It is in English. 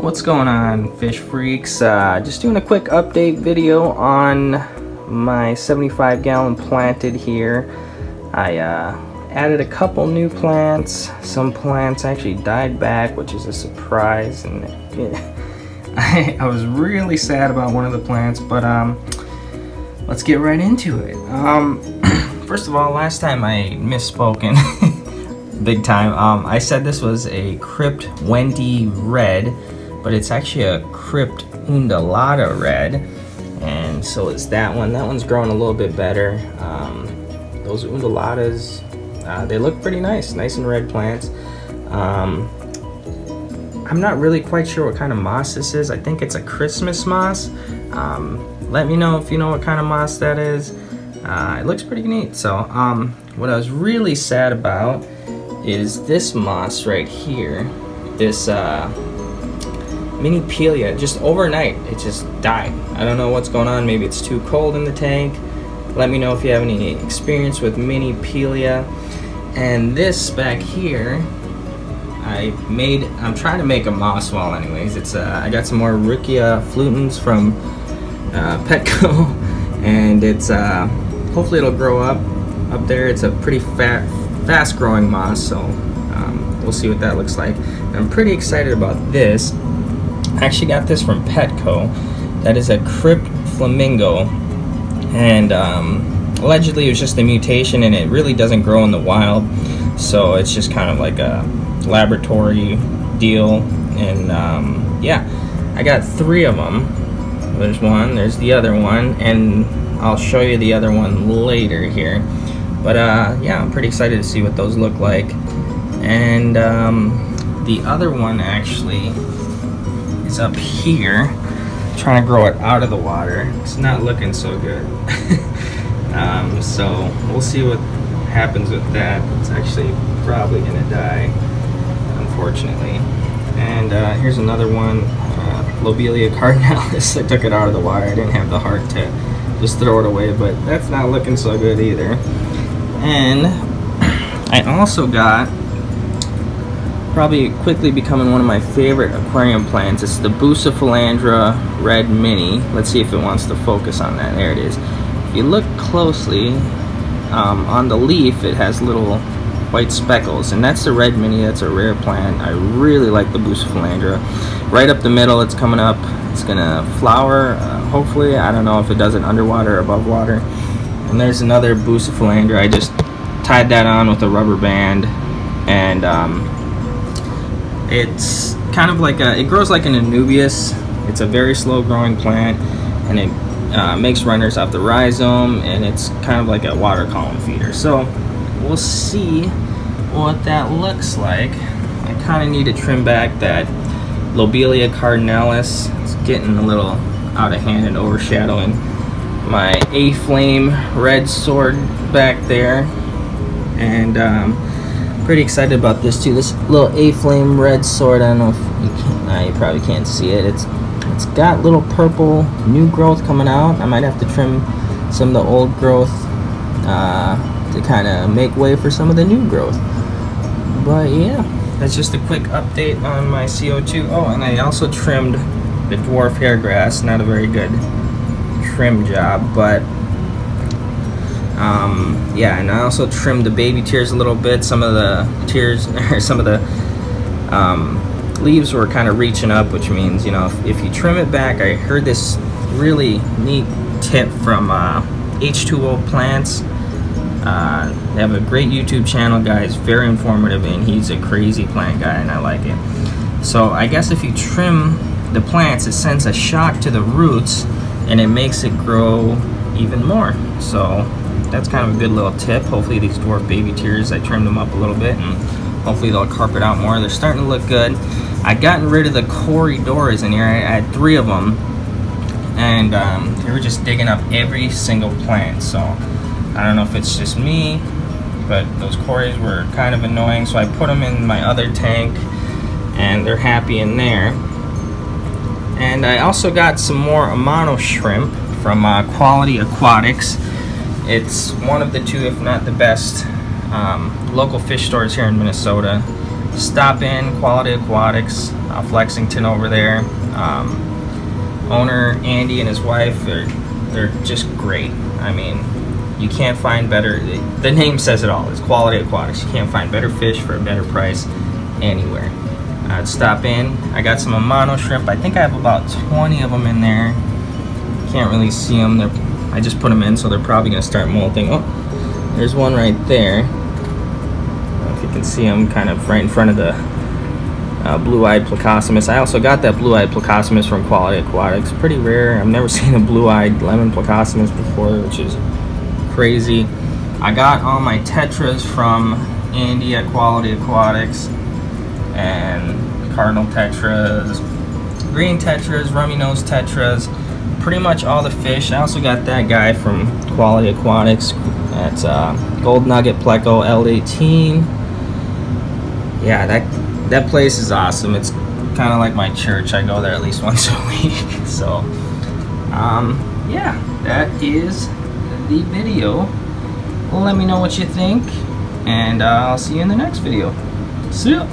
What's going on, fish freaks? Just doing a quick update video on my 75-gallon planted here. I added a couple new plants. Some plants actually died back, which is a surprise, and I was really sad about one of the plants, but let's get right into it. First of all, last time I misspoken big time. I said this was a Crypt Wendy red, but it's actually a Crypt Undulata red, and so is that one. That one's growing a little bit better. Those Undulatas, they look pretty nice and red plants. I'm not really quite sure what kind of moss this is. I think it's a Christmas moss. Let me know if you know what kind of moss that is. It looks pretty neat. So what I was really sad about is this moss right here. This mini Pelia, just overnight it just died. I don't know what's going on. Maybe it's too cold in the tank. Let me know if you have any experience with mini Pelia. And this back here, I'm trying to make a moss wall anyways. It's I got some more Riccia flutens from Petco, and it's hopefully it'll grow up there. It's a pretty fast growing moss, so we'll see what that looks like. And I'm pretty excited about this. I actually got this from Petco. That is a Crypt Flamingo, and allegedly it was just a mutation, and it really doesn't grow in the wild, so it's just kind of like a laboratory deal. And yeah, I got 3 of them. There's one, there's the other one, and I'll show you the other one later here. But yeah, I'm pretty excited to see what those look like. And the other one actually is up here, trying to grow it out of the water. It's not looking so good. So we'll see what happens with that. It's actually probably gonna die, unfortunately. And here's another one, Lobelia cardinalis. I took it out of the water. I didn't have the heart to just throw it away, but that's not looking so good either. And I also got, probably quickly becoming one of my favorite aquarium plants. It's the Bucephalandra Red Mini. Let's see if it wants to focus on that. There it is. If you look closely, on the leaf it has little white speckles, and that's the Red Mini. That's a rare plant. I really like the Bucephalandra. Right up the middle, it's coming up. It's gonna flower, hopefully. I don't know if it does it underwater or above water. And there's another Bucephalandra. I just tied that on with a rubber band, and it's kind of like it grows like an Anubias. It's a very slow growing plant, and it makes runners off the rhizome, and it's kind of like a water column feeder. So we'll see what that looks like. I kind of need to trim back that Lobelia cardinalis. It's getting a little out of hand and overshadowing my A-Flame red sword back there. And pretty excited about this too. This little A-Flame red sword, I don't know if you can, you probably can't see it. It's got little purple new growth coming out. I might have to trim some of the old growth to kind of make way for some of the new growth. But yeah, that's just a quick update on my CO2. Oh, and I also trimmed the dwarf hairgrass. Not a very good trim job, but yeah, and I also trimmed the baby tears a little bit. Some of the tears, or some of the leaves were kind of reaching up, which means, you know, if you trim it back. I heard this really neat tip from H2O Plants. They have a great YouTube channel, guys, very informative, and he's a crazy plant guy, and I like it. So I guess if you trim the plants, it sends a shock to the roots, and it makes it grow even more. So that's kind of a good little tip. Hopefully these dwarf baby tears, I trimmed them up a little bit, and hopefully they'll carpet out more. They're starting to look good. I gotten rid of the Corydoras in here. I had 3 of them, and they were just digging up every single plant. So I don't know if it's just me, but those Corys were kind of annoying, so I put them in my other tank, and they're happy in there. And I also got some more Amano shrimp from Quality Aquatics. It's one of the 2, if not the best, local fish stores here in Minnesota. stop in Quality Aquatics, Flexington over there. Owner Andy and his wife, they're just great. I mean, you can't find better. The name says it all. It's Quality Aquatics. You can't find better fish for a better price anywhere. I'd stop in. I got some Amano shrimp. I think I have about 20 of them in there. Can't really see them. I just put them in, so they're probably gonna start molting. Oh, there's one right there. I don't know if you can see them, kind of right in front of the blue-eyed Plecostomus. I also got that blue-eyed Plecostomus from Quality Aquatics. Pretty rare. I've never seen a blue-eyed lemon Plecostomus before, which is crazy. I got all my tetras from Andy at Quality Aquatics, and cardinal tetras, green tetras, rummy nose tetras, pretty much all the fish. I also got that guy from Quality Aquatics. That's Gold Nugget Pleco L18. Yeah, that place is awesome. It's kind of like my church. I go there at least once a week. So yeah, that is the video. Let me know what you think, and I'll see you in the next video. See ya.